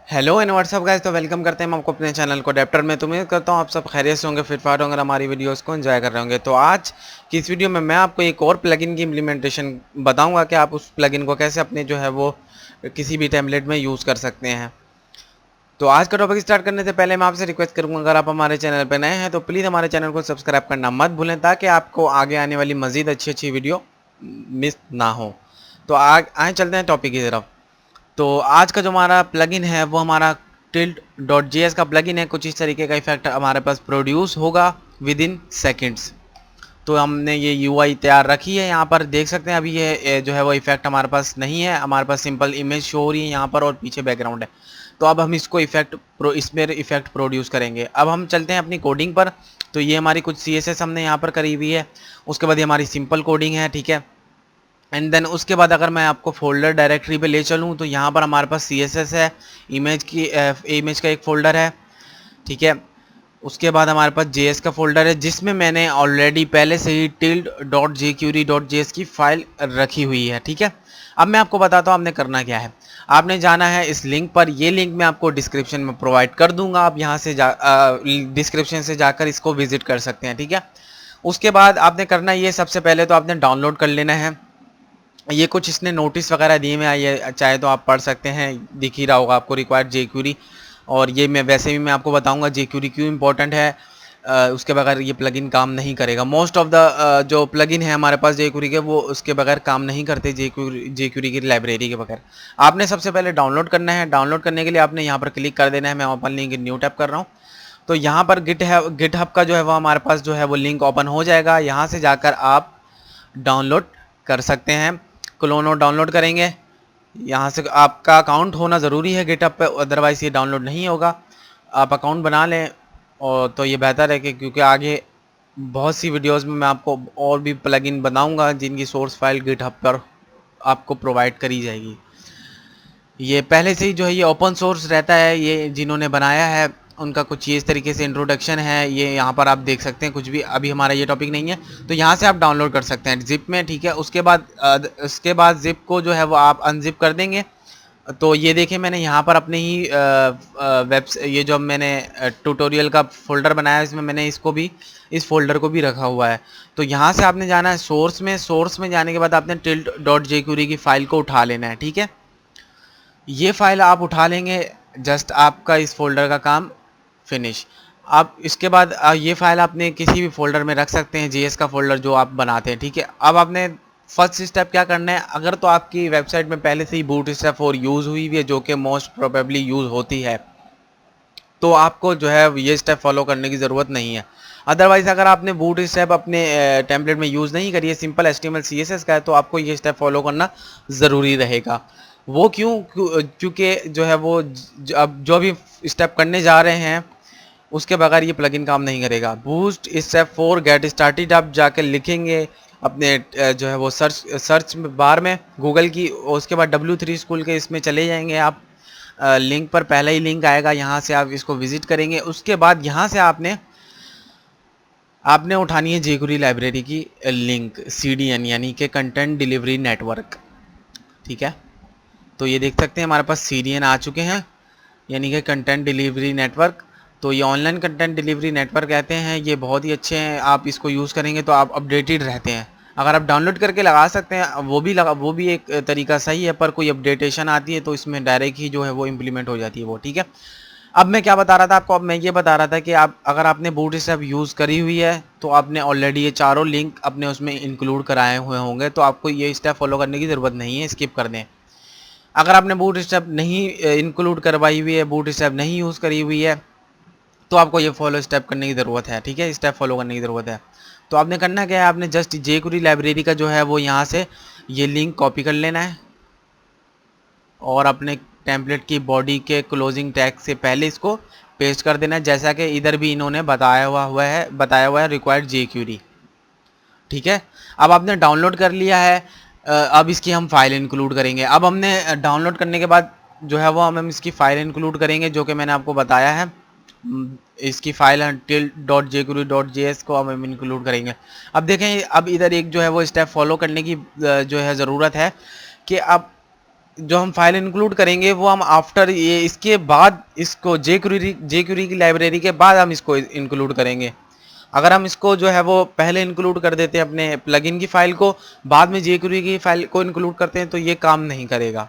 Hello and WhatsApp guys, तो welcome करते हैं हम आपको अपने चैनल को अडेप्टर में। तो उम्मीद करता हूँ आप सब खैरियत से होंगे, फिट फाट होंगे, हमारी वीडियोस को एंजॉय कर रहे होंगे। तो आज की इस वीडियो में मैं आपको एक और प्लगइन की इम्प्लीमेंटेशन बताऊंगा कि आप उस प्लगइन को कैसे अपने जो है वो किसी भी टेम्पलेट में यूज़ कर सकते हैं। तो आज का टॉपिक स्टार्ट करने से पहले मैं आपसे रिक्वेस्ट करूंगा, अगर आप हमारे चैनल पर नए हैं तो प्लीज़ हमारे चैनल को सब्सक्राइब करना मत भूलें, ताकि आपको आगे आने वाली मज़ीद अच्छी वीडियो मिस ना हो। तो आए चलते हैं टॉपिक की तरफ। तो आज का जो हमारा प्लगइन है वो हमारा tilt.js का प्लगइन है। कुछ इस तरीके का इफेक्ट हमारे पास प्रोड्यूस होगा विद इन सेकेंड्स। तो हमने ये यूआई तैयार रखी है, यहाँ पर देख सकते हैं। अभी ये जो है वो इफेक्ट हमारे पास नहीं है, हमारे पास सिंपल इमेज शो हो रही है यहाँ पर और पीछे बैकग्राउंड है। तो अब हम इसको इसमें इफेक्ट प्रोड्यूस करेंगे। अब हम चलते हैं अपनी कोडिंग पर। तो ये हमारी कुछ CSS हमने यहाँ पर करी हुई है। उसके बाद ये हमारी सिंपल कोडिंग है, ठीक है। एंड देन उसके बाद अगर मैं आपको फोल्डर डायरेक्टरी पे ले चलूँ तो यहाँ पर हमारे पास CSS है, इमेज का एक फ़ोल्डर है, ठीक है। उसके बाद हमारे पास JS का फ़ोल्डर है, जिसमें मैंने ऑलरेडी पहले से ही tilt.jQuery.js की फ़ाइल रखी हुई है, ठीक है। अब मैं आपको बताता हूँ आपने करना क्या है। आपने जाना है इस लिंक पर, ये लिंक मैं आपको डिस्क्रिप्शन में प्रोवाइड कर दूंगा। आप यहाँ से डिस्क्रिप्शन से जाकर इसको विजिट कर सकते हैं, ठीक है। उसके बाद आपने करना ये, सबसे पहले तो आपने डाउनलोड कर लेना है। ये कुछ इसने नोटिस वगैरह दिए हुए, ये चाहे तो आप पढ़ सकते हैं, दिख ही रहा होगा आपको रिक्वायर्ड jQuery। और ये मैं वैसे भी मैं आपको बताऊंगा jQuery क्यों इंपॉर्टेंट है। उसके बगैर ये प्लगइन काम नहीं करेगा। मोस्ट ऑफ द जो प्लगइन है हमारे पास jQuery के, वो उसके बगैर काम नहीं करते, jQuery की लाइब्रेरी के बगैर। आपने सबसे पहले डाउनलोड करना है। डाउनलोड करने के लिए आपने यहाँ पर क्लिक कर देना है। मैं ओपन लिंक न्यू टैप कर रहा हूँ। तो यहाँ पर गिटहब का जो है वो हमारे पास जो है वो लिंक ओपन हो जाएगा। यहाँ से जाकर आप डाउनलोड कर सकते हैं। क्लोनो डाउनलोड करेंगे, यहाँ से आपका अकाउंट होना ज़रूरी है गिटहब पे, अदरवाइज़ ये डाउनलोड नहीं होगा। आप अकाउंट बना लें और तो ये बेहतर है, कि क्योंकि आगे बहुत सी वीडियोस में मैं आपको और भी प्लगइन बनाऊंगा जिनकी सोर्स फाइल गिटहब पर आपको प्रोवाइड करी जाएगी। ये पहले से ही जो है ये ओपन सोर्स रहता है, ये जिन्होंने बनाया है उनका कुछ ये इस तरीके से इंट्रोडक्शन है। ये यहाँ पर आप देख सकते हैं, कुछ भी अभी हमारा ये टॉपिक नहीं है, तो यहाँ से आप डाउनलोड कर सकते हैं जिप में, ठीक है। उसके बाद जिप को जो है वो आप अनजिप कर देंगे। तो ये देखिए, मैंने यहाँ पर अपने ही ये जो मैंने ट्यूटोरियल का फोल्डर बनाया है, इसमें मैंने इसको भी, इस फोल्डर को भी रखा हुआ है। तो यहाँ से आपने जाना है सोर्स में जाने के बाद आपने tilt.jQuery की फ़ाइल को उठा लेना है, ठीक है। ये फाइल आप उठा लेंगे, जस्ट आपका इस फोल्डर का काम फिनिश। अब इसके बाद ये फाइल आपने किसी भी फोल्डर में रख सकते हैं, JS का फोल्डर जो आप बनाते हैं, ठीक है। अब आपने फर्स्ट स्टेप क्या करना है, अगर तो आपकी वेबसाइट में पहले से ही बूटस्ट्रैप 4 यूज़ हुई हुई है, जो कि मोस्ट प्रोबेबली यूज़ होती है, तो आपको जो है ये स्टेप फॉलो करने की ज़रूरत नहीं है। अदरवाइज़ अगर आपने बूटस्ट्रैप अपने टेम्पलेट में यूज़ नहीं करी है, सिंपल HTML CSS का है, तो आपको ये स्टेप फॉलो करना ज़रूरी रहेगा। वो क्योंकि जो है वो अब जो भी स्टेप करने जा रहे हैं उसके बगैर ये प्लगइन काम नहीं करेगा। बूस्ट स्टेप 4 गेट स्टार्टेड आप जाकर लिखेंगे अपने जो है वो सर्च बार में गूगल की। उसके बाद W3 स्कूल के इसमें चले जाएंगे आप, लिंक पर पहला ही लिंक आएगा, यहाँ से आप इसको विजिट करेंगे। उसके बाद यहाँ से आपने उठानी है jQuery लाइब्रेरी की लिंक, CDN यानी कि कंटेंट डिलीवरी नेटवर्क, ठीक है। तो ये देख सकते हैं हमारे पास CDN आ चुके हैं, यानी कि कंटेंट डिलीवरी नेटवर्क। तो ये ऑनलाइन कंटेंट डिलीवरी नेटवर्क कहते हैं, ये बहुत ही अच्छे हैं। आप इसको यूज़ करेंगे तो आप अपडेटेड रहते हैं। अगर आप डाउनलोड करके लगा सकते हैं वो भी एक तरीका सही है, पर कोई अपडेटेशन आती है तो इसमें डायरेक्ट ही जो है वो इम्प्लीमेंट हो जाती है वो, ठीक है। अब मैं क्या बता रहा था आपको, अब मैं ये बता रहा था कि आप अगर आपने बूटस्ट्रैप यूज़ करी हुई है तो आपने ऑलरेडी ये चारों लिंक अपने उसमें इंक्लूड कराए हुए होंगे, तो आपको ये स्टेप फॉलो करने की ज़रूरत नहीं है, स्किप कर दें। अगर आपने बूटस्ट्रैप नहीं इंक्लूड करवाई हुई है, बूटस्ट्रैप नहीं यूज़ करी हुई है, तो आपको ये फॉलो स्टेप करने की ज़रूरत है, ठीक है। स्टेप फॉलो करने की ज़रूरत है। तो आपने करना क्या है, आपने जस्ट jQuery लाइब्रेरी का जो है वो यहाँ से ये लिंक कॉपी कर लेना है और अपने टेम्पलेट की बॉडी के क्लोजिंग टैग से पहले इसको पेस्ट कर देना है, जैसा कि इधर भी इन्होंने बताया हुआ है रिक्वायर्ड jQuery, ठीक है। अब आपने डाउनलोड कर लिया है, अब इसकी हम फाइल इंक्लूड करेंगे। अब हमने डाउनलोड करने के बाद जो है वो हम इसकी फ़ाइल इंक्लूड करेंगे, जो कि मैंने आपको बताया है। इसकी फाइल tilt.jQuery.js को हम इंक्लूड करेंगे। अब देखें, अब इधर एक जो है वो स्टेप फॉलो करने की जो है ज़रूरत है, कि अब जो हम फाइल इंक्लूड करेंगे वो हम आफ्टर ये इसके बाद इसको जेक्यूरी की लाइब्रेरी के बाद हम इसको इंक्लूड करेंगे। अगर हम इसको जो है वो पहले इंक्लूड कर देते हैं अपने प्लगइन की फाइल को, बाद में जेक्यूरी की फाइल को इंक्लूड करते हैं, तो ये काम नहीं करेगा,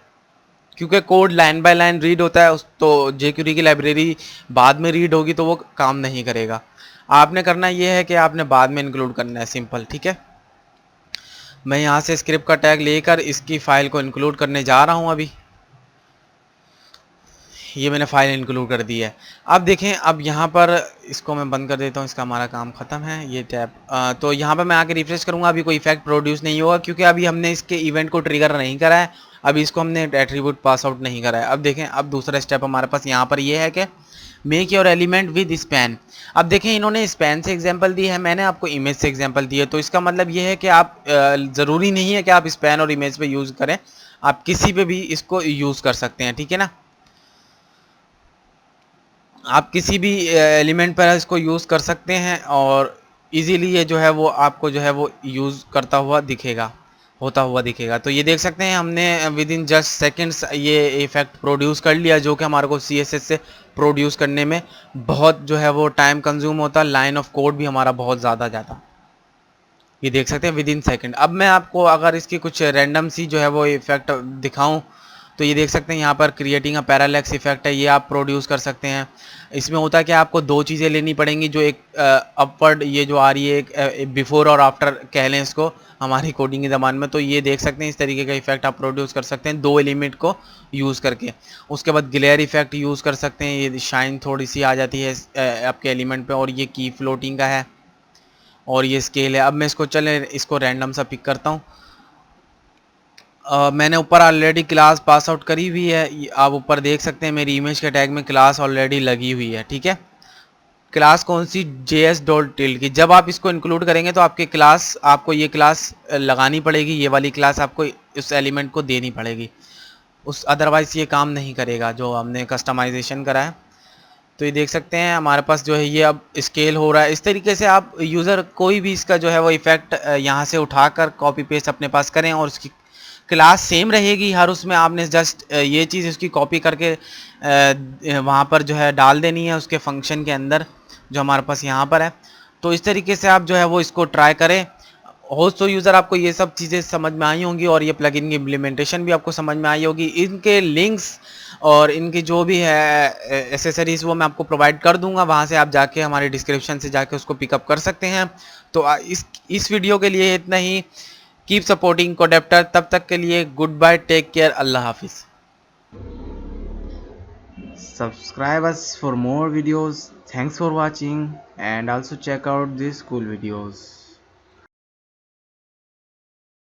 क्योंकि code line by line read होता है। तो जेक्यूरी की लाइब्रेरी बाद में रीड होगी तो वो काम नहीं करेगा। आपने करना ये है कि आपने बाद में इंक्लूड करना है, सिंपल, ठीक है। मैं यहाँ से स्क्रिप्ट का टैग लेकर इसकी फाइल को इंक्लूड करने जा रहा हूँ अभी। ये मैंने फाइल इंक्लूड कर दी है। अब देखें, अब यहाँ पर इसको मैं बंद कर देता हूँ, इसका हमारा काम ख़त्म है। ये टैब तो यहाँ पर मैं आके रिफ्रेश करूँगा, अभी कोई इफेक्ट प्रोड्यूस नहीं होगा, क्योंकि अभी हमने इसके इवेंट को ट्रिगर नहीं करा है, अभी इसको हमने एट्रीब्यूट पास आउट नहीं करा है। अब देखें, अब दूसरा स्टेप हमारे पास यहाँ पर ये है कि make your element with span. अब देखें, इन्होंने स्पैन से एग्जांपल दी है, मैंने आपको इमेज से एग्जांपल दी है, तो इसका मतलब ये है कि आप ज़रूरी नहीं है कि आप स्पैन और इमेज पे यूज़ करें, आप किसी पे भी इसको यूज़ कर सकते हैं, ठीक है ना। आप किसी भी एलिमेंट पर इसको यूज़ कर सकते हैं और इजीली ये जो है वो आपको जो है वो यूज़ करता हुआ दिखेगा, होता हुआ दिखेगा। तो ये देख सकते हैं हमने विद इन जस्ट सेकंड्स ये इफेक्ट प्रोड्यूस कर लिया, जो कि हमारे को CSS से प्रोड्यूस करने में बहुत जो है वो टाइम कंज्यूम होता, लाइन ऑफ कोड भी हमारा बहुत ज़्यादा जाता। ये देख सकते हैं विद इन सेकेंड। अब मैं आपको अगर इसकी कुछ रैंडम सी जो है वो इफेक्ट दिखाऊं, तो ये देख सकते हैं यहाँ पर क्रिएटिंग अ पैरालैक्स इफेक्ट है, ये आप प्रोड्यूस कर सकते हैं। इसमें होता है कि आपको दो चीज़ें लेनी पड़ेंगी, जो एक अपवर्ड ये जो आ रही है, एक बिफोर और आफ्टर कह लें इसको हमारी कोडिंग के ज़माने में। तो ये देख सकते हैं इस तरीके का इफेक्ट आप प्रोड्यूस कर सकते हैं दो एलिमेंट को यूज़ करके। उसके बाद ग्लेयर इफेक्ट यूज़ कर सकते हैं, ये शाइन थोड़ी सी आ जाती है आपके एलिमेंट पर, और ये की फ्लोटिंग का है और ये स्केल है। अब मैं इसको रैंडम सा पिक करता हूँ। मैंने ऊपर ऑलरेडी क्लास पास आउट करी हुई है, आप ऊपर देख सकते हैं मेरी इमेज के टैग में क्लास ऑलरेडी लगी हुई है, ठीक है। क्लास कौन सी, JS.tilde की। जब आप इसको इंक्लूड करेंगे तो आपको ये क्लास लगानी पड़ेगी, ये वाली क्लास आपको उस एलिमेंट को देनी पड़ेगी, अदरवाइज ये काम नहीं करेगा जो हमने कस्टमाइजेशन करा है। तो ये देख सकते हैं हमारे पास जो है ये अब स्केल हो रहा है। इस तरीके से आप यूज़र कोई भी इसका जो है वो इफेक्ट यहाँ से उठाकर कॉपी पेस्ट अपने पास करें, और उसकी क्लास सेम रहेगी हर उसमें। आपने जस्ट ये चीज़ उसकी कॉपी करके वहाँ पर जो है डाल देनी है उसके फंक्शन के अंदर, जो हमारे पास यहाँ पर है। तो इस तरीके से आप जो है वो इसको ट्राई करें। होस्ट और यूज़र आपको ये सब चीज़ें समझ में आई होंगी, और ये प्लगइन की इम्प्लीमेंटेशन भी आपको समझ में आई होगी। इनके लिंक्स और इनकी जो भी है एसेसरीज़ वो मैं आपको प्रोवाइड कर दूंगा, वहाँ से आप जाके हमारे डिस्क्रिप्शन से जाके उसको पिकअप कर सकते हैं। तो इस वीडियो के लिए इतना ही। Keep supporting कोडेप्टर। तब तक के लिए गुड बाय, टेक केयर, अल्लाह हाफिज़। Subscribe us for more videos. Thanks for watching, and also check out these cool videos.